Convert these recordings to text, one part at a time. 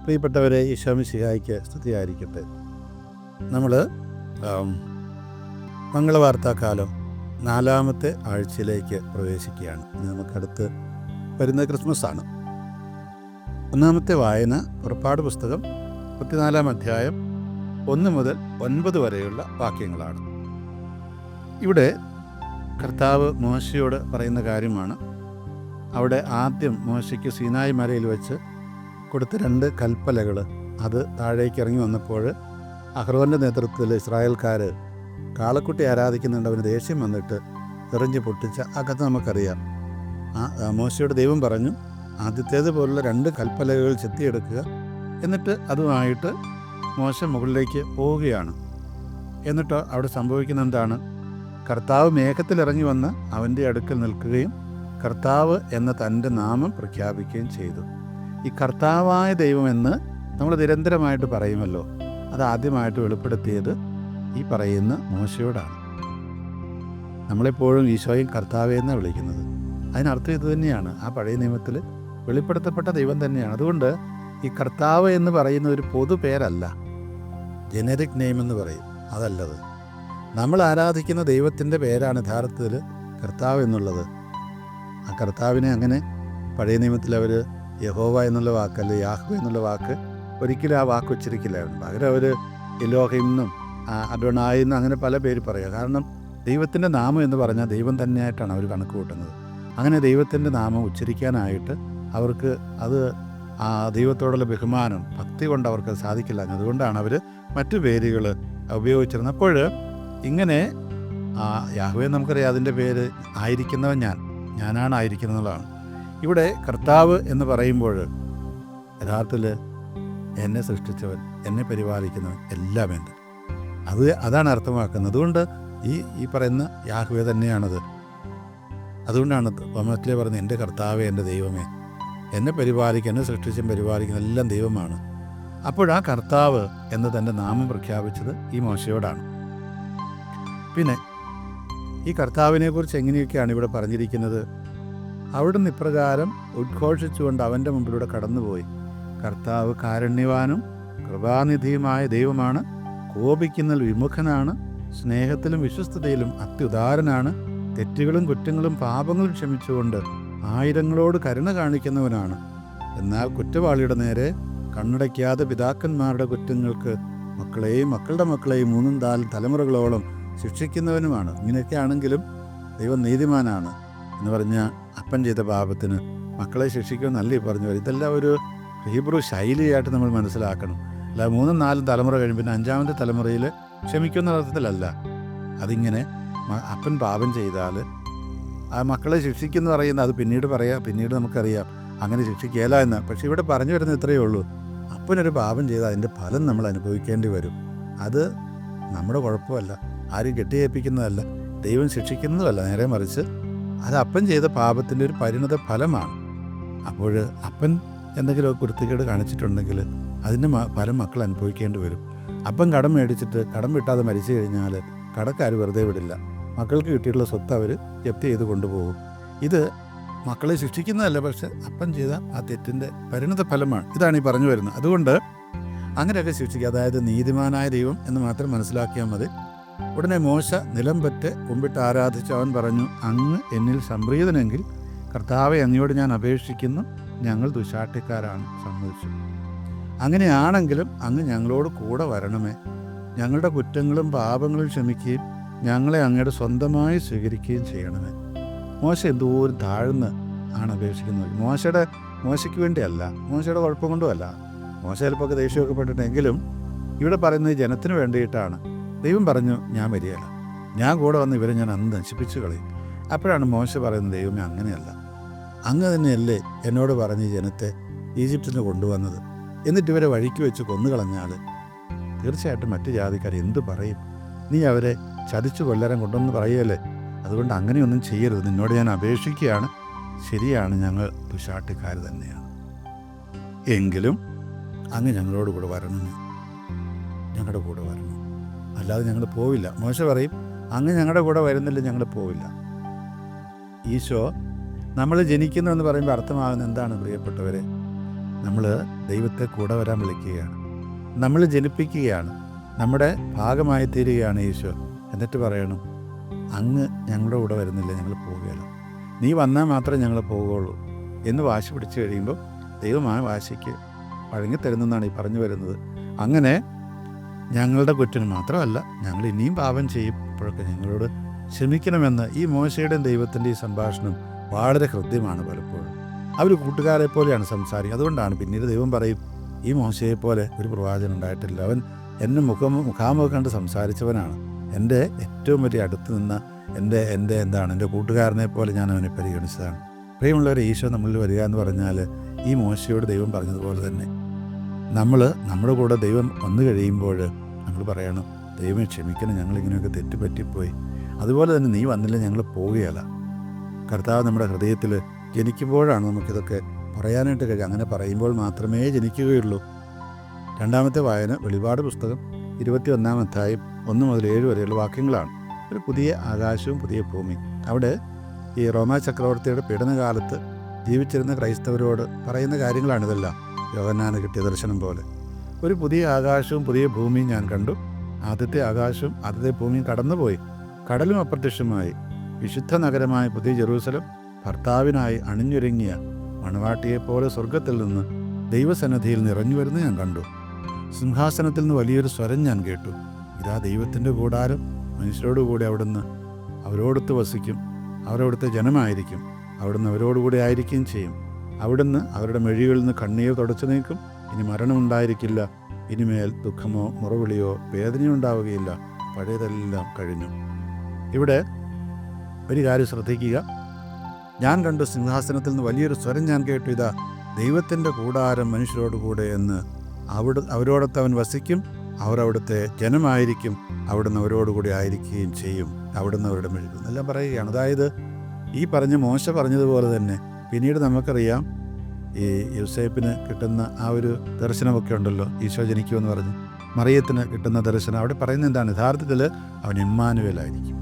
പ്രിയപ്പെട്ടവരെ, ഈശോ മിശിഹായ്ക്ക് സ്തുതിയായിരിക്കട്ടെ. നമ്മൾ മംഗളവാർത്താക്കാലം 4-ാമത്തെ ആഴ്ചയിലേക്ക് പ്രവേശിക്കുകയാണ്. ഇനി നമുക്കടുത്ത് വരുന്ന ക്രിസ്മസാണ്. 1-ാമത്തെ വായന പുറപ്പാട് പുസ്തകം 34-ാം അധ്യായം 1 മുതൽ 9 വരെയുള്ള വാക്യങ്ങളാണ്. ഇവിടെ കർത്താവ് മോശയോട് പറയുന്ന കാര്യമാണ്. അവിടെ ആദ്യം മോശയ്ക്ക് സീനായി മലയിൽ വെച്ച് കൊടുത്ത 2 കൽപ്പലകൾ, അത് താഴേക്ക് ഇറങ്ങി വന്നപ്പോൾ അഹ്റോൻ്റെ നേതൃത്വത്തിൽ ഇസ്രായേൽക്കാർ കാളക്കുട്ടി ആരാധിക്കുന്നുണ്ട്. അവന് ദേഷ്യം വന്നിട്ട് എറിഞ്ഞ് പൊട്ടിച്ച ആ കഥ നമുക്കറിയാം. മോശയോട് ദൈവം പറഞ്ഞു, ആദ്യത്തേത് പോലുള്ള 2 കൽപ്പലകൾ ചെത്തിയെടുക്കുക, എന്നിട്ട് അതുമായിട്ട് മോശ മുകളിലേക്ക് പോവുകയാണ്. എന്നിട്ട് അവിടെ സംഭവിക്കുന്ന എന്താണ്? കർത്താവ് മേഘത്തിലിറങ്ങി വന്ന് അവൻ്റെ അടുക്കൽ നിൽക്കുകയും കർത്താവ് എന്ന തൻ്റെ നാമം പ്രഖ്യാപിക്കുകയും ചെയ്തു. ഈ കർത്താവായ ദൈവമെന്ന് നമ്മൾ നിരന്തരമായിട്ട് പറയുമല്ലോ, അത് ആദ്യമായിട്ട് വെളിപ്പെടുത്തിയത് ഈ പറയുന്ന മോശയോടാണ്. നമ്മളെപ്പോഴും ഈശോയും കർത്താവേ എന്നാണ് വിളിക്കുന്നത്. അതിനർത്ഥം ഇത് തന്നെയാണ്. ആ പഴയ നിയമത്തിൽ വെളിപ്പെടുത്തപ്പെട്ട ദൈവം തന്നെയാണ്. അതുകൊണ്ട് ഈ കർത്താവ് എന്ന് പറയുന്ന ഒരു പൊതു പേരല്ല, ജനറിക് നെയിം എന്ന് പറയും, അതല്ലത്. നമ്മൾ ആരാധിക്കുന്ന ദൈവത്തിൻ്റെ പേരാണ് യഥാർത്ഥത്തിൽ കർത്താവ് എന്നുള്ളത്. ആ കർത്താവിനെ അങ്ങനെ പഴയ നിയമത്തിൽ അവർ യഹോവ എന്നുള്ള വാക്കല്ല, യാഹ്വേ എന്നുള്ള വാക്ക് ഒരിക്കലും ആ വാക്ക് ഉച്ചരിക്കില്ലായിരുന്നു. പകരം അവർ എലോഹിമെന്നും അഡോണായി എന്നും അങ്ങനെ പല പേര് പറയുക. കാരണം ദൈവത്തിൻ്റെ നാമം എന്ന് പറഞ്ഞാൽ ദൈവം തന്നെയായിട്ടാണ് അവർ കണക്ക് കൂട്ടുന്നത്. അങ്ങനെ ദൈവത്തിൻ്റെ നാമം ഉച്ചരിക്കാനായിട്ട് അവർക്ക് അത് ആ ദൈവത്തോടുള്ള ബഹുമാനം, ഭക്തി കൊണ്ട് അവർക്ക് സാധിക്കില്ല. അതുകൊണ്ടാണ് അവർ മറ്റു പേരുകൾ ഉപയോഗിച്ചിരുന്നത്. അപ്പോൾ ഇങ്ങനെ യാഹ്വേ നമുക്കറിയാം, അതിൻ്റെ പേര് ആയിരിക്കുന്നവൻ ഞാനാണ് ആയിരിക്കുന്നതാണ്. ഇവിടെ കർത്താവ് എന്ന് പറയുമ്പോൾ യഥാർത്ഥത്തിൽ എന്നെ സൃഷ്ടിച്ചവൻ, എന്നെ പരിപാലിക്കുന്നവൻ എല്ലാം എൻ്റെ, അതാണ് അർത്ഥമാക്കുന്നത്. അതുകൊണ്ട് ഈ പറയുന്ന യാഹ്വേ തന്നെയാണത്. അതുകൊണ്ടാണ് പമത്തിലെ പറഞ്ഞത്, എൻ്റെ കർത്താവേ, എൻ്റെ ദൈവമേ, എന്നെ പരിപാലിക്കുക, എന്നെ സൃഷ്ടിച്ചും പരിപാലിക്കുന്ന എല്ലാം ദൈവമാണ്. അപ്പോഴാ കർത്താവ് എന്ന് തൻ്റെ നാമം പ്രഖ്യാപിച്ചത് ഈ മോശയോടാണ്. പിന്നെ ഈ കർത്താവിനെക്കുറിച്ച് എങ്ങനെയൊക്കെയാണ് ഇവിടെ പറഞ്ഞിരിക്കുന്നത്? അവിടുന്ന് ഇപ്രകാരം ഉദ്ഘോഷിച്ചുകൊണ്ട് അവൻ്റെ മുമ്പിലൂടെ കടന്നുപോയി. കർത്താവ് കാരുണ്യവാനും കൃപാനിധിയുമായ ദൈവമാണ്, കോപിക്കുന്നതിൽ വിമുഖനാണ്, സ്നേഹത്തിലും വിശ്വസ്തതയിലും അത്യുദാരനാണ്, തെറ്റുകളും കുറ്റങ്ങളും പാപങ്ങളും ക്ഷമിച്ചുകൊണ്ട് ആയിരങ്ങളോട് കരുണ കാണിക്കുന്നവനാണ്. എന്നാൽ കുറ്റവാളിയുടെ നേരെ കണ്ണടയ്ക്കാതെ പിതാക്കന്മാരുടെ കുറ്റങ്ങൾക്ക് മക്കളെയും മക്കളുടെ മക്കളെയും 3-4 തലമുറകളോളം ശിക്ഷിക്കുന്നവനുമാണ്. ഇങ്ങനെയൊക്കെ ആണെങ്കിലും ദൈവം നീതിമാനാണ് എന്ന് പറഞ്ഞാൽ അപ്പൻ ചെയ്ത പാപത്തിന് മക്കളെ ശിക്ഷിക്കുമെന്നല്ലേ പറഞ്ഞു വരും. ഇതെല്ലാം ഒരു ഹീബ്രു ശൈലിയായിട്ട് നമ്മൾ മനസ്സിലാക്കണം. അല്ല 3-4 തലമുറ കഴിയും പിന്നെ 5-ാമത്തെ തലമുറയിൽ ക്ഷമിക്കുന്ന അർത്ഥത്തിലല്ല. അതിങ്ങനെ അപ്പൻ പാപം ചെയ്താൽ ആ മക്കളെ ശിക്ഷിക്കുന്നു പറയുന്നത്, അത് പിന്നീട് നമുക്കറിയാം അങ്ങനെ ശിക്ഷിക്കുകയില്ല എന്ന്. പക്ഷേ ഇവിടെ പറഞ്ഞു വരുന്നത് ഇത്രയേ ഉള്ളൂ, അപ്പനൊരു പാപം ചെയ്താൽ അതിൻ്റെ ഫലം നമ്മൾ അനുഭവിക്കേണ്ടി വരും. അത് നമ്മുടെ കുഴപ്പമല്ല, ആരും കെട്ടിയേൽപ്പിക്കുന്നതല്ല, ദൈവം ശിക്ഷിക്കുന്നതുമല്ല, നേരെ മറിച്ച് അത് അപ്പൻ ചെയ്ത പാപത്തിൻ്റെ ഒരു പരിണത ഫലമാണ്. അപ്പോൾ അപ്പൻ എന്തെങ്കിലും കുരുത്തക്കേട് കാണിച്ചിട്ടുണ്ടെങ്കിൽ അതിൻ്റെ ഫലം മക്കൾ അനുഭവിക്കേണ്ടി വരും. അപ്പൻ കടം മേടിച്ചിട്ട് കടം വിട്ടാതെ മരിച്ചു കഴിഞ്ഞാൽ കടക്കാർ വെറുതെ വിടില്ല, മക്കൾക്ക് കിട്ടിയിട്ടുള്ള സ്വത്ത് അവർ ജപ്തി ചെയ്ത് കൊണ്ടുപോകും. ഇത് മക്കളെ ശിക്ഷിക്കുന്നതല്ല, പക്ഷെ അപ്പൻ ചെയ്ത ആ തെറ്റിൻ്റെ പരിണത ഫലമാണ്. ഇതാണ് ഈ പറഞ്ഞു വരുന്നത്. അതുകൊണ്ട് അങ്ങനെയൊക്കെ ശിക്ഷിക്കുക, അതായത് നീതിമാനായ ദൈവം എന്ന് മാത്രം മനസ്സിലാക്കിയാൽ മതി. ഉടനെ മോശ നിലം പറ്റ് കുമ്പിട്ട് ആരാധിച്ച് അവൻ പറഞ്ഞു, അങ്ങ് എന്നിൽ സംപ്രീതനെങ്കിൽ കർത്താവെ, അങ്ങയോട് ഞാൻ അപേക്ഷിക്കുന്നു, ഞങ്ങൾ ദുശാഠ്യക്കാരാണ്, സമ്മതിച്ചു. അങ്ങനെയാണെങ്കിലും അങ്ങ് ഞങ്ങളോട് കൂടെ വരണമേ, ഞങ്ങളുടെ കുറ്റങ്ങളും പാപങ്ങളും ക്ഷമിക്കുകയും ഞങ്ങളെ അങ്ങയുടെ സ്വന്തമായി സ്വീകരിക്കുകയും ചെയ്യണമേ. മോശ എന്തോരം താഴ്ന്ന് ആണ് അപേക്ഷിക്കുന്നത്. മോശയ്ക്ക് വേണ്ടിയല്ല, മോശയുടെ കുഴപ്പം കൊണ്ടുമല്ല. മോശ ചിലപ്പോൾ ദേഷ്യമൊക്കെ പെട്ടിട്ടെങ്കിലും ഇവിടെ പറയുന്നത് ജനത്തിന് വേണ്ടിയിട്ടാണ്. ദൈവം പറഞ്ഞു, ഞാൻ വരികയില്ല, ഞാൻ കൂടെ വന്ന് ഇവരെ ഞാൻ അന്ന് നശിപ്പിച്ചു കളയും. അപ്പോഴാണ് മോശ പറയുന്നത്, ദൈവമേ, അങ്ങനെയല്ല, അങ്ങ് തന്നെയല്ലേ എന്നോട് പറഞ്ഞ് ജനത്തെ ഈജിപ്തിൽ നിന്ന് കൊണ്ടുവന്നത്. എന്നിട്ട് ഇവരെ വഴിക്ക് വെച്ച് കൊന്നുകളഞ്ഞാൽ തീർച്ചയായിട്ടും മറ്റു ജാതിക്കാർ എന്തു പറയും? നീ അവരെ ചതിച്ചു കൊല്ലരം കൊണ്ടുവന്ന് പറയുകയല്ലേ. അതുകൊണ്ട് അങ്ങനെയൊന്നും ചെയ്യരുത്, നിന്നോട് ഞാൻ അപേക്ഷിക്കുകയാണ്. ശരിയാണ്, ഞങ്ങൾ ദുശാഠ്യക്കാർ തന്നെയാണ്, എങ്കിലും അങ്ങ് ഞങ്ങളോട് കൂടെ വരണമേ, ഞങ്ങളുടെ കൂടെ വരണം, അല്ലാതെ ഞങ്ങൾ പോവില്ല. മോശ പറയും, അങ്ങ് ഞങ്ങളുടെ കൂടെ വരുന്നില്ല, ഞങ്ങൾ പോവില്ല. ഈശോ നമ്മൾ ജനിക്കുന്നു എന്ന് പറയുമ്പോൾ അർത്ഥമാകുന്ന എന്താണ് പ്രിയപ്പെട്ടവരെ? നമ്മൾ ദൈവത്തെ കൂടെ വരാൻ വിളിക്കുകയാണ്. നമ്മൾ ജനിപ്പിക്കുകയാണ്, നമ്മുടെ ഭാഗമായി തീരുകയാണ് ഈശോ. എന്നിട്ട് പറയണം, അങ്ങ് ഞങ്ങളുടെ കൂടെ വരുന്നില്ല, ഞങ്ങൾ പോവുകയില്ല, നീ വന്നാൽ മാത്രമേ ഞങ്ങൾ പോവുകയുള്ളൂ എന്ന് വാശി പിടിച്ചു കഴിയുമ്പോൾ ദൈവം ആ വാശിക്ക് വഴങ്ങിത്തരുന്നെന്നാണ് ഈ പറഞ്ഞു വരുന്നത്. അങ്ങനെ ഞങ്ങളുടെ കുറ്റം മാത്രമല്ല, ഞങ്ങൾ ഇനിയും പാപം ചെയ്യുമ്പോഴൊക്കെ ഞങ്ങളോട് ക്ഷമിക്കണമെന്ന് ഈ മോശയുടെയും ദൈവത്തിൻ്റെ ഈ സംഭാഷണം വളരെ ഹൃദ്യമാണ്. പലപ്പോഴും അവർ കൂട്ടുകാരെ പോലെയാണ് സംസാരിക്കുക. അതുകൊണ്ടാണ് പിന്നീട് ദൈവം പറയും, ഈ മോശയെപ്പോലെ ഒരു പ്രവാചകൻ ഉണ്ടായിട്ടില്ല, അവൻ എന്നെ മുഖാമുഖം കണ്ട് സംസാരിച്ചവനാണ്, എൻ്റെ ഏറ്റവും വലിയ അടുത്ത് നിന്ന എൻ്റെ കൂട്ടുകാരനെ പോലെ ഞാൻ അവനെ പരിഗണിച്ചതാണ്. പ്രിയമുള്ളവരെ, ഈശോ നമ്മളിൽ വരിക എന്ന് പറഞ്ഞാൽ ഈ മോശയോട് ദൈവം പറഞ്ഞതുപോലെ തന്നെ നമ്മുടെ കൂടെ ദൈവം വന്നു കഴിയുമ്പോൾ നമ്മൾ പറയണം, ദൈവം ക്ഷമിക്കണം, ഞങ്ങളിങ്ങനെയൊക്കെ തെറ്റുപറ്റിപ്പോയി. അതുപോലെ തന്നെ നീ വന്നില്ല, ഞങ്ങൾ പോവുകയല്ല. കർത്താവ് നമ്മുടെ ഹൃദയത്തിൽ ജനിക്കുമ്പോഴാണ് നമുക്കിതൊക്കെ പറയാനായിട്ട് കഴിയും. അങ്ങനെ പറയുമ്പോൾ മാത്രമേ ജനിക്കുകയുള്ളൂ. രണ്ടാമത്തെ വായന വെളിപാട് പുസ്തകം 21-ാം അധ്യായം 1 മുതൽ 7 വരെയുള്ള വാക്യങ്ങളാണ്. ഒരു പുതിയ ആകാശവും പുതിയ ഭൂമി. അവിടെ ഈ റോമാ ചക്രവർത്തിയുടെ പീഡനകാലത്ത് ജീവിച്ചിരുന്ന ക്രൈസ്തവരോട് പറയുന്ന കാര്യങ്ങളാണിതെല്ലാം. യോഹന്നാന് കിട്ടിയ ദർശനം പോലെ ഒരു പുതിയ ആകാശവും പുതിയ ഭൂമിയും ഞാൻ കണ്ടു. ആദ്യത്തെ ആകാശവും ആദ്യത്തെ ഭൂമിയും കടന്നുപോയി, കടലും അപ്രത്യക്ഷമായി. വിശുദ്ധ നഗരമായ പുതിയ ജെറൂസലം ഭർത്താവിനായി അണിഞ്ഞൊരുങ്ങിയ മണവാട്ടിയെപ്പോലെ സ്വർഗത്തിൽ നിന്ന് ദൈവസന്നിധിയിൽ നിറഞ്ഞു വരുന്നത് ഞാൻ കണ്ടു. സിംഹാസനത്തിൽ നിന്ന് വലിയൊരു സ്വരം ഞാൻ കേട്ടു, ഇതാ ദൈവത്തിൻ്റെ കൂടാരം, മനുഷ്യരോടുകൂടി അവിടുന്ന് അവരോടൊത്ത് വസിക്കും, അവരവിടുത്തെ ജനമായിരിക്കും, അവിടുന്ന് അവരോടുകൂടി ആയിരിക്കുകയും ചെയ്യും. അവിടുന്ന് അവരുടെ മെഴികളിൽ നിന്ന് കണ്ണീർ തുടച്ചു നീക്കും. ഇനി മരണമുണ്ടായിരിക്കില്ല, ഇനിമേൽ ദുഃഖമോ മുറവിളിയോ വേദനയോ ഉണ്ടാവുകയില്ല, പഴയതെല്ലാം കഴിഞ്ഞു. ഇവിടെ ഒരു കാര്യം ശ്രദ്ധിക്കുക. ഞാൻ കണ്ടു, സിംഹാസനത്തിൽ നിന്ന് വലിയൊരു സ്വരം ഞാൻ കേട്ടു, ഇതാ ദൈവത്തിൻ്റെ കൂടാരം മനുഷ്യരോടുകൂടെ എന്ന്, അവരോടൊത്ത് അവൻ വസിക്കും, അവർ അവിടുത്തെ ജനമായിരിക്കും, അവിടുന്ന് അവരോടുകൂടി ആയിരിക്കുകയും ചെയ്യും, അവിടുന്ന് അവരുടെ മെഴുകും എന്നെല്ലാം പറയുകയാണ്. അതായത് ഈ പറഞ്ഞ മോശ പറഞ്ഞതുപോലെ തന്നെ പിന്നീട് നമുക്കറിയാം, ഈ യോസേപ്പിന് കിട്ടുന്ന ആ ഒരു ദർശനമൊക്കെ ഉണ്ടല്ലോ, ഈശോ ജനിക്കുമെന്ന് പറഞ്ഞ് മറിയത്തിന് കിട്ടുന്ന ദർശനം. അവിടെ പറയുന്നത് എന്താണ്? യഥാർത്ഥത്തിൽ അവൻ എമ്മാനുവേലായിരിക്കും.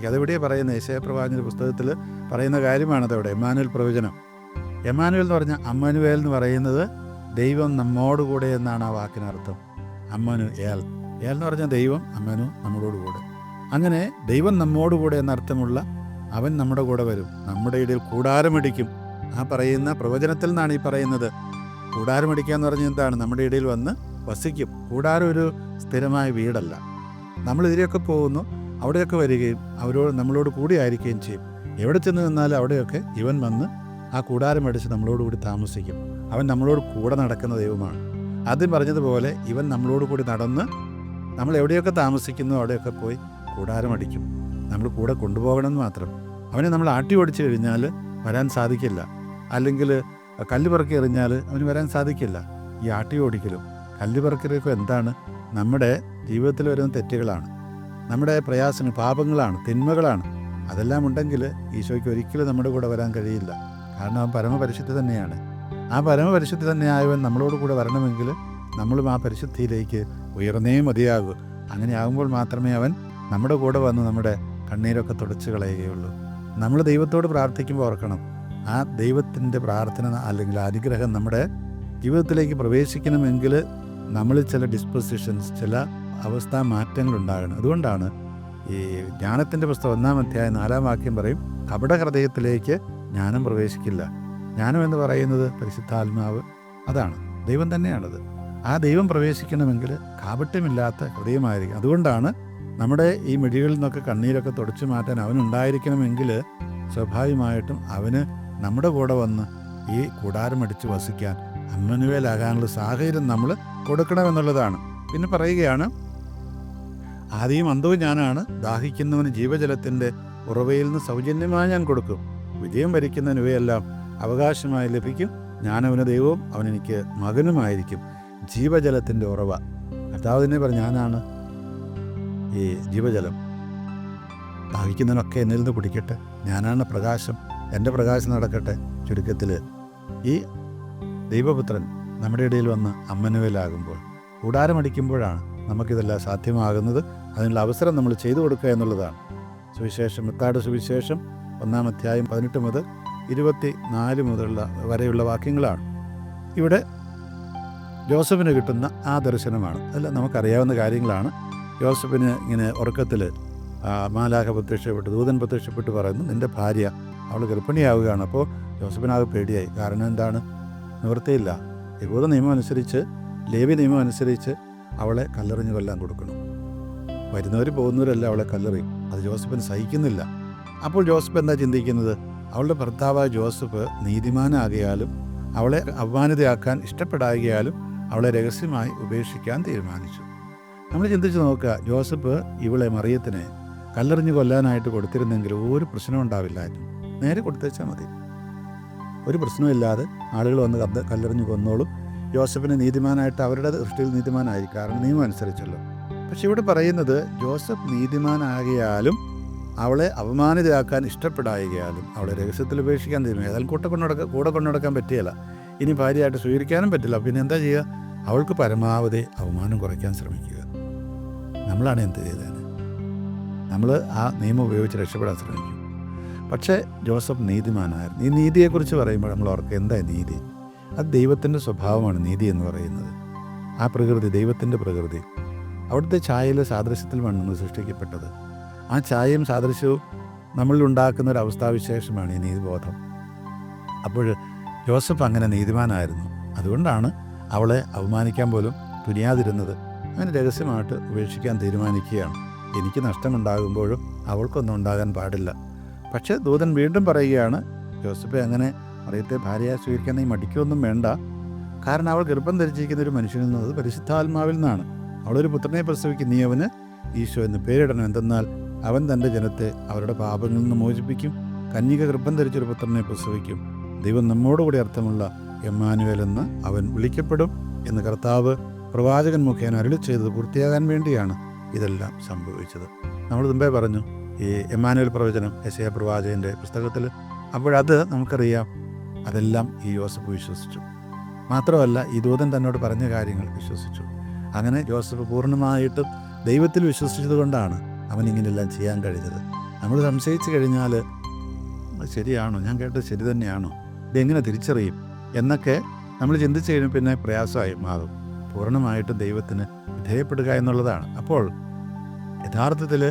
അതെവിടെയാണ് പറയുന്നത്? യെശയ്യാ പ്രവാചകന്റെ പുസ്തകത്തിൽ പറയുന്ന കാര്യമാണത്. അവിടെ എമ്മാനുവേൽ പ്രവചനം. എമ്മാനുവേൽ എന്ന് പറഞ്ഞാൽ, അമ്മാനുവേൽ എന്ന് പറയുന്നത് ദൈവം നമ്മോടുകൂടെ എന്നാണ് ആ വാക്കിനർത്ഥം. അമ്മാനുവേൽ എന്ന് പറഞ്ഞാൽ ദൈവം, അമ്മനു നമ്മളോടുകൂടെ. അങ്ങനെ ദൈവം നമ്മോടുകൂടെ എന്നർത്ഥമുള്ള അവൻ നമ്മുടെ കൂടെ വരും, നമ്മുടെ ഇടയിൽ കൂടാരമടിക്കും. ആ പറയുന്ന പ്രവചനത്തിൽ നിന്നാണ് ഈ പറയുന്നത്. കൂടാരമടിക്കുക എന്ന് പറഞ്ഞാൽ എന്താണ്? നമ്മുടെ ഇടയിൽ വന്ന് വസിക്കും. കൂടാരം ഒരു സ്ഥിരമായ വീടല്ല. നമ്മൾ ഇതിലേക്ക് പോകുന്നു, അവിടെയൊക്കെ വരികയും നമ്മളോട് കൂടി ആയിരിക്കുകയും ചെയ്യും. എവിടെ ചെന്ന് നിന്നാലും അവിടെയൊക്കെ ഇവൻ വന്ന് ആ കൂടാരമടിച്ച് നമ്മളോടുകൂടി താമസിക്കും. അവൻ നമ്മളോട് കൂടെ നടക്കുന്ന ദൈവമാണ്. ആദ്യം പറഞ്ഞതുപോലെ ഇവൻ നമ്മളോട് കൂടി നടന്ന് നമ്മൾ എവിടെയൊക്കെ താമസിക്കുന്നു അവിടെയൊക്കെ പോയി കൂടാരമടിക്കും. നമ്മൾ കൂടെ കൊണ്ടുപോകണമെന്ന് മാത്രം. അവനെ നമ്മൾ ആട്ടി ഓടിച്ചു കഴിഞ്ഞാൽ വരാൻ സാധിക്കില്ല. അല്ലെങ്കിൽ കല്ല് പറക്കി എറിഞ്ഞാൽ അവന് വരാൻ സാധിക്കില്ല. ഈ ആട്ടി ഓടിക്കലും കല്ല് പറക്കലൊക്കെ എന്താണ്? നമ്മുടെ ജീവിതത്തിൽ വരുന്ന തെറ്റുകളാണ്, നമ്മുടെ പ്രയാസങ്ങൾ, പാപങ്ങളാണ്, തിന്മകളാണ്. അതെല്ലാം ഉണ്ടെങ്കിൽ ഈശോയ്ക്ക് ഒരിക്കലും നമ്മുടെ കൂടെ വരാൻ കഴിയില്ല. കാരണം അവൻ പരമപരിശുദ്ധി തന്നെയാണ്. ആ പരമപരിശുദ്ധി തന്നെയായവൻ നമ്മളോട് കൂടെ വരണമെങ്കിൽ നമ്മളും ആ പരിശുദ്ധിയിലേക്ക് ഉയർന്നേ മതിയാകൂ. അങ്ങനെ ആകുമ്പോൾ മാത്രമേ അവൻ നമ്മുടെ കൂടെ വന്ന് നമ്മുടെ കണ്ണീരൊക്കെ തുടച്ചു കളയുകയുള്ളൂ. നമ്മൾ ദൈവത്തോട് പ്രാർത്ഥിക്കുമ്പോൾ ഓർക്കണം, ആ ദൈവത്തിൻ്റെ പ്രാർത്ഥന അല്ലെങ്കിൽ അനുഗ്രഹം നമ്മുടെ ജീവിതത്തിലേക്ക് പ്രവേശിക്കണമെങ്കിൽ നമ്മളിൽ ചില ഡിസ്പൊസിഷൻസ്, ചില അവസ്ഥാ മാറ്റങ്ങൾ ഉണ്ടാകണം. അതുകൊണ്ടാണ് ഈ ജ്ഞാനത്തിൻ്റെ പുസ്തകം 1-ാം അധ്യായം 4-ാം വാക്യം പറയും, കപട ഹൃദയത്തിലേക്ക് ജ്ഞാനം പ്രവേശിക്കില്ല. ജ്ഞാനം എന്ന് പറയുന്നത് പരിശുദ്ധാത്മാവ്, അതാണ്, ദൈവം തന്നെയാണത്. ആ ദൈവം പ്രവേശിക്കണമെങ്കിൽ കാപട്യമില്ലാത്ത ഹൃദയമായിരിക്കും. അതുകൊണ്ടാണ് നമ്മുടെ ഈ മിഴികളിൽ നിന്നൊക്കെ കണ്ണീരൊക്കെ തുടച്ചു മാറ്റാൻ അവനുണ്ടായിരിക്കണമെങ്കിൽ സ്വാഭാവികമായിട്ടും അവന് നമ്മുടെ കൂടെ വന്ന് ഈ കൂടാരമടിച്ച് വസിക്കാൻ, അമ്മാനുവേലാകാനുള്ള സാഹചര്യം നമ്മൾ കൊടുക്കണമെന്നുള്ളതാണ്. പിന്നെ പറയുകയാണ്, ആദ്യം അന്തവും ഞാനാണ്, ദാഹിക്കുന്നവന് ജീവജലത്തിൻ്റെ ഉറവയിൽ നിന്ന് സൗജന്യമായി ഞാൻ കൊടുക്കും. വിജയം വരിക്കുന്നവന് ഇവയെല്ലാം അവകാശമായി ലഭിക്കും. ഞാനവന് ദൈവവും അവനെനിക്ക് മകനുമായിരിക്കും. ജീവജലത്തിൻ്റെ ഉറവ. കർത്താവ് തന്നെ പറഞ്ഞു, ഞാനാണ് ഈ ജീവജലം. ദാഹിക്കുന്നവനൊക്കെ എന്നിൽ നിന്ന് കുടിക്കട്ടെ. ഞാനാണ് പ്രകാശം, എൻ്റെ പ്രകാശം നടക്കട്ടെ. ചുരുക്കത്തിൽ ഈ ദൈവപുത്രൻ നമ്മുടെ ഇടയിൽ വന്ന് അമ്മാനുവേലാകുമ്പോൾ, കൂടാരമടിക്കുമ്പോഴാണ് നമുക്കിതെല്ലാം സാധ്യമാകുന്നത്. അതിനുള്ള അവസരം നമ്മൾ ചെയ്തു കൊടുക്കുക എന്നുള്ളതാണ്. സുവിശേഷം, മത്തായിയുടെ സുവിശേഷം 1-ാം അധ്യായം 18 മുതൽ 24 വരെയുള്ള വാക്യങ്ങളാണ്. ഇവിടെ ജോസഫിന് കിട്ടുന്ന ആ ദർശനമാണ്. അല്ല, നമുക്കറിയാവുന്ന കാര്യങ്ങളാണ്. ജോസഫിന് ഇങ്ങനെ ഉറക്കത്തിൽ മാലാഖ പ്രത്യക്ഷപ്പെട്ട്, ദൂതൻ പ്രത്യക്ഷപ്പെട്ട് പറയുന്നു, നിൻ്റെ ഭാര്യ അവൾ ഗർഭിണിയാവുകയാണ്. അപ്പോൾ ജോസഫിനാകെ പേടിയായി. കാരണം എന്താണ്? നിവൃത്തിയില്ല. യഹൂദ നിയമം അനുസരിച്ച്, ലേവ്യ നിയമം അനുസരിച്ച് അവളെ കല്ലെറിഞ്ഞ് കൊല്ലാൻ കൊടുക്കണം. വരുന്നവർ പോകുന്നവരെല്ലാം അവളെ കല്ലെറിയും. അത് ജോസഫിന് സഹിക്കുന്നില്ല. അപ്പോൾ ജോസഫ് എന്താ ചിന്തിക്കുന്നത്? അവളുടെ ഭർത്താവായ ജോസഫ് നീതിമാനാകിയാലും അവളെ അപമാനിതയാക്കാൻ ഇഷ്ടപ്പെടാകിയാലും അവളെ രഹസ്യമായി ഉപേക്ഷിക്കാൻ തീരുമാനിച്ചു. നമ്മൾ ചിന്തിച്ച് നോക്കുക, ജോസഫ് ഇവളെ മറിയത്തിനെ കല്ലെറിഞ്ഞ് കൊല്ലാനായിട്ട് കൊടുത്തിരുന്നെങ്കിൽ ഒരു പ്രശ്നവും ഉണ്ടാവില്ലായിരുന്നു. നേരെ കൊടുത്തേച്ചാൽ മതി, ഒരു പ്രശ്നമില്ലാതെ ആളുകൾ വന്ന് കല്ലെറിഞ്ഞ് കൊന്നോളും. ജോസഫിന് നീതിമാനായിട്ട് അവരുടെ ദൃഷ്ടിയിൽ നീതിമാനായി, കാരണം നിയമം അനുസരിച്ചല്ലോ. പക്ഷെ ഇവിടെ പറയുന്നത് ജോസഫ് നീതിമാനാകിയാലും അവളെ അപമാനിതയാക്കാൻ ഇഷ്ടപ്പെടായികയാലും അവളെ രഹസ്യത്തിൽ ഉപേക്ഷിക്കാൻ തീരുമാനിച്ചു. ഏതായാലും കൂടെ കൊണ്ടുനടക്കാൻ പറ്റിയല്ല, ഇനി ഭാര്യയായിട്ട് സ്വീകരിക്കാനും പറ്റില്ല. പിന്നെ എന്താ ചെയ്യുക? അവൾക്ക് പരമാവധി അവമാനം കുറയ്ക്കാൻ ശ്രമിക്കുക. നമ്മളാണ് എന്ത് ചെയ്തത്? നമ്മൾ ആ നിയമം ഉപയോഗിച്ച് രക്ഷപ്പെടാൻ ശ്രമിക്കും. പക്ഷേ ജോസഫ് നീതിമാനായിരുന്നു. ഈ നീതിയെക്കുറിച്ച് പറയുമ്പോൾ നമ്മൾ ഓർക്കുക, എന്താ നീതി? അത് ദൈവത്തിൻ്റെ സ്വഭാവമാണ് നീതി എന്ന് പറയുന്നത്. ആ പ്രകൃതി, ദൈവത്തിൻ്റെ പ്രകൃതി, അവിടുത്തെ ഛായയിലെ സാദൃശ്യത്തിലുമാണ് നമ്മൾ സൃഷ്ടിക്കപ്പെട്ടത്. ആ ഛായയും സാദൃശ്യവും നമ്മളിൽ ഉണ്ടാക്കുന്ന ഒരു അവസ്ഥാവിശേഷമാണ് ഈ നീതിബോധം. അപ്പോൾ ജോസഫ് അങ്ങനെ നീതിമാനായിരുന്നു. അതുകൊണ്ടാണ് അവളെ അപമാനിക്കാൻ പോലും തുനിയാതിരുന്നത്. അങ്ങനെ രഹസ്യമായിട്ട് ഉപേക്ഷിക്കാൻ തീരുമാനിക്കുകയാണ്. എനിക്ക് നഷ്ടമുണ്ടാകുമ്പോഴും അവൾക്കൊന്നും ഉണ്ടാകാൻ പാടില്ല. പക്ഷേ ദൂതൻ വീണ്ടും പറയുകയാണ്, ജോസഫെ അങ്ങനെ മറിയത്തെ ഭാര്യയായി സ്വീകരിക്കാൻ നീ മടിക്കൊന്നും വേണ്ട. കാരണം അവൾ ഗർഭം ധരിച്ചിരിക്കുന്ന ഒരു മനുഷ്യനിൽ നിന്നത് പരിശുദ്ധാത്മാവിൽ നിന്നാണ്. അവളൊരു പുത്രനെ പ്രസവിക്കും, നീ അവന് ഈശോ എന്ന് പേരിടണം. എന്തെന്നാൽ അവൻ തൻ്റെ ജനത്തെ അവരുടെ പാപങ്ങളിൽ നിന്ന് മോചിപ്പിക്കും. കന്യക ഗർഭം ധരിച്ചൊരു പുത്രനെ പ്രസവിക്കും. ദൈവം നമ്മോടുകൂടി അർത്ഥമുള്ള എമ്മാനുവേൽ എന്ന് അവൻ വിളിക്കപ്പെടും എന്ന് കർത്താവ് പ്രവാചകൻ മുഖേന അരുളി ചെയ്തത് പൂർത്തിയാകാൻ വേണ്ടിയാണ് ഇതെല്ലാം സംഭവിച്ചത്. നമ്മൾ മുമ്പേ പറഞ്ഞു ഈ എമ്മാനുവേൽ പ്രവചനം യെശയ്യാ പ്രവാചകൻ്റെ പുസ്തകത്തിൽ. അപ്പോഴത് നമുക്കറിയാം, അതെല്ലാം ഈ യോസഫ് വിശ്വസിച്ചു. മാത്രമല്ല ഈ ദൂതൻ തന്നോട് പറഞ്ഞ കാര്യങ്ങൾ വിശ്വസിച്ചു. അങ്ങനെ ജോസഫ് പൂർണ്ണമായിട്ടും ദൈവത്തിൽ വിശ്വസിച്ചത് കൊണ്ടാണ് അവൻ ഇങ്ങനെയെല്ലാം ചെയ്യാൻ കഴിഞ്ഞത്. നമ്മൾ സംശയിച്ചു കഴിഞ്ഞാൽ ശരിയാണോ, ഞാൻ കേട്ടത് ശരി തന്നെയാണോ, ഇതെങ്ങനെ തിരിച്ചറിയും എന്നൊക്കെ നമ്മൾ ചിന്തിച്ചു കഴിഞ്ഞാൽ പിന്നെ പ്രയാസമായി മാറും. പൂർണ്ണമായിട്ടും ദൈവത്തിന് വിധേയപ്പെടുക എന്നുള്ളതാണ്. അപ്പോൾ യഥാർത്ഥത്തിൽ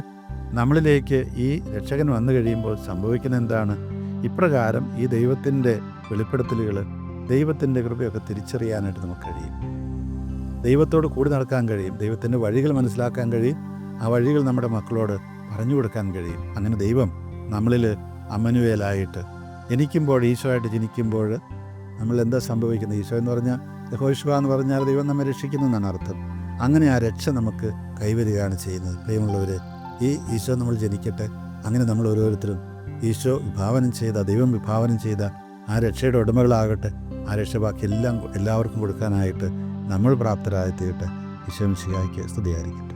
നമ്മളിലേക്ക് ഈ രക്ഷകൻ വന്നു കഴിയുമ്പോൾ സംഭവിക്കുന്ന എന്താണ്? ഇപ്രകാരം ഈ ദൈവത്തിൻ്റെ വെളിപ്പെടുത്തലുകൾ, ദൈവത്തിൻ്റെ കൃപയൊക്കെ തിരിച്ചറിയാനായിട്ട് നമുക്ക് കഴിയും. ദൈവത്തോട് കൂടി നടക്കാൻ കഴിയും. ദൈവത്തിൻ്റെ വഴികൾ മനസ്സിലാക്കാൻ കഴിയും. ആ വഴികൾ നമ്മുടെ മക്കളോട് പറഞ്ഞു കൊടുക്കാൻ കഴിയും. അങ്ങനെ ദൈവം നമ്മളിൽ അമ്മനുവേലായിട്ട് ജനിക്കുമ്പോൾ, ഈശോയായിട്ട് ജനിക്കുമ്പോൾ നമ്മൾ എന്താ സംഭവിക്കുന്നത്? ഈശോ എന്ന് പറഞ്ഞാൽ, യഹോശുവ എന്ന് പറഞ്ഞാൽ ദൈവം നമ്മെ രക്ഷിക്കുന്നു എന്നാണ് അർത്ഥം. അങ്ങനെ ആ രക്ഷ നമുക്ക് കൈവരികയാണ് ചെയ്യുന്നത്. പ്രിയമുള്ളവരെ, ഈ ഈശോ നമ്മൾ ജനിക്കട്ടെ. അങ്ങനെ നമ്മൾ ഓരോരുത്തരും ഈശോ വിഭാവനം ചെയ്ത, ദൈവം വിഭാവനം ചെയ്ത ആ രക്ഷയുടെ ഉടമകളാകട്ടെ. ആ രക്ഷ ബാക്കി എല്ലാവർക്കും കൊടുക്കാനായിട്ട് നമ്മൾ പ്രാപ്തരായി തീരട്ടെ. ഈശോ മിശിഹായ്ക്ക് സ്തുതിയായിരിക്കട്ടെ.